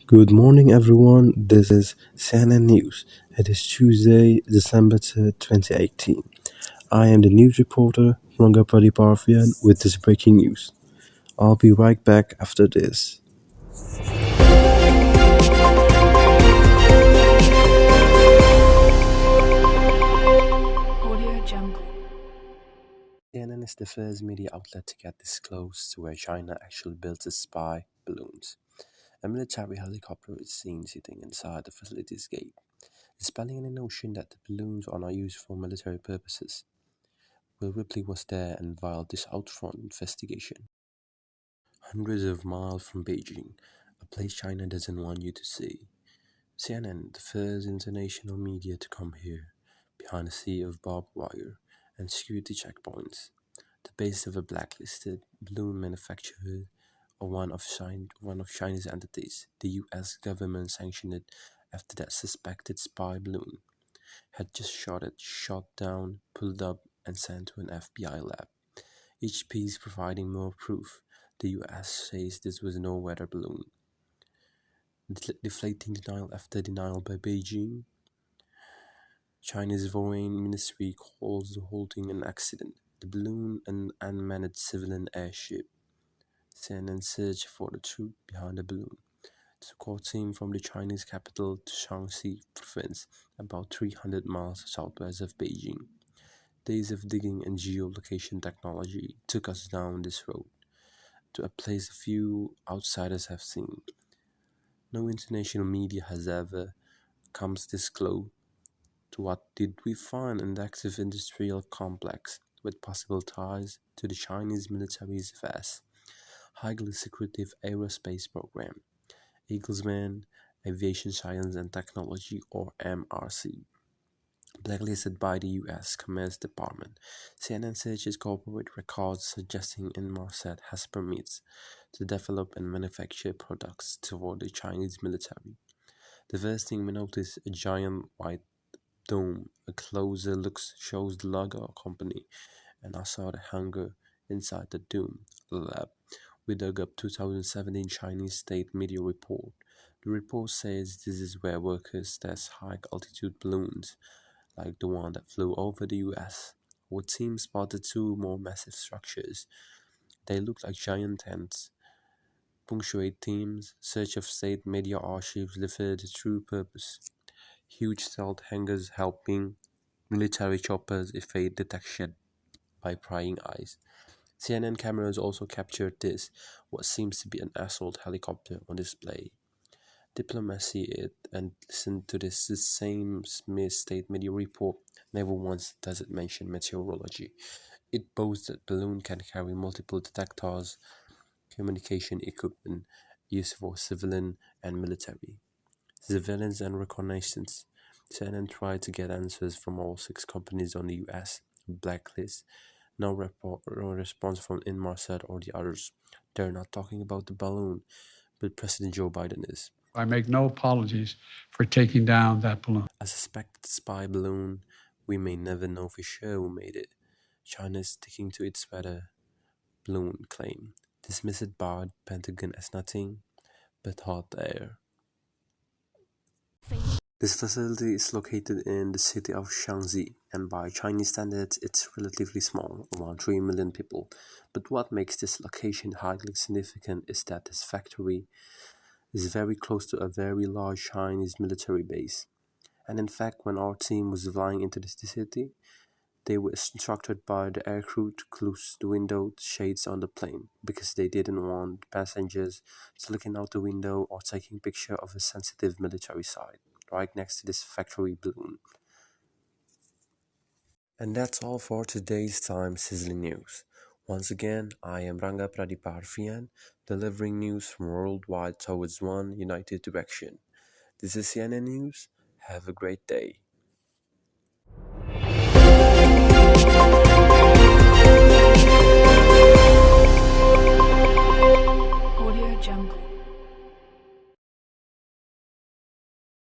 Good morning, everyone. This is CNN News. It is Tuesday, December 3rd, 2018. I am the news reporter, Ranga Pradiparvian, with this breaking news. I'll be right back after this. Audio Jungle. CNN is the first media outlet to get this close to where China actually built its spy balloons. A military helicopter is seen sitting inside the facility's gate, dispelling any notion that the balloons are not used for military purposes. Will Ripley was there and filed this out-front investigation. Hundreds of miles from Beijing, a place China doesn't want you to see. CNN, the first international media to come here, behind a sea of barbed wire and security checkpoints. The base of a blacklisted balloon manufacturer or one of Chinese entities. The US government sanctioned it after that suspected spy balloon had just shot down, pulled up, and sent to an FBI lab. Each piece providing more proof. The US says this was no weather balloon. Deflating denial after denial by Beijing. China's Foreign Ministry calls the whole thing an accident. The balloon an unmanned civilian airship. CNN search for the truth behind the balloon. The squad team from the Chinese capital to Shaanxi province, about 300 miles southwest of Beijing. Days of digging and geolocation technology took us down this road to a place few outsiders have seen. No international media has ever come this close to what did we find in the active industrial complex with possible ties to the Chinese military's vast, highly secretive aerospace program, Eaglesman Aviation Science and Technology, or MRC. Blacklisted by the U.S. Commerce Department, CNN searches corporate records suggesting Inmarsat has permits to develop and manufacture products for the Chinese military. The first thing we notice a giant white dome. A closer look shows the logo company, and I saw the hangar inside the dome lab. We dug up 2017 Chinese state media report. The report says this is where workers test high-altitude balloons, like the one that flew over the US. Our team spotted two more massive structures. They look like giant tents. Punctuate teams, search of state media archives reveal the true purpose. Huge stealth hangars helping military choppers evade detection by prying eyes. CNN cameras also captured this, what seems to be an assault helicopter on display. Diplomacy it and listen to this the same Smith State media report. Never once does it mention meteorology. It boasts that balloon can carry multiple detectors, communication equipment used for civilian and military. Surveillance and reconnaissance. CNN tried to get answers from all 6 companies on the US blacklist. No response from Inmarsat or the others. They're not talking about the balloon, but President Joe Biden is. I make no apologies for taking down that balloon. A suspected spy balloon, we may never know for sure who made it. China is sticking to its weather balloon claim, dismissed by the Pentagon as nothing but hot air. This facility is located in the city of Shaanxi, and by Chinese standards it's relatively small, around 3 million people. But what makes this location highly significant is that this factory is very close to a very large Chinese military base. And in fact, when our team was flying into this city, they were instructed by the aircrew to close the window shades on the plane because they didn't want passengers looking out the window or taking picture of a sensitive military site right next to this factory balloon. And that's all for today's Time Sizzling News. Once again, I am Ranga Pradiparvian, delivering news from worldwide towards one united direction. This is CNN News. Have a great day.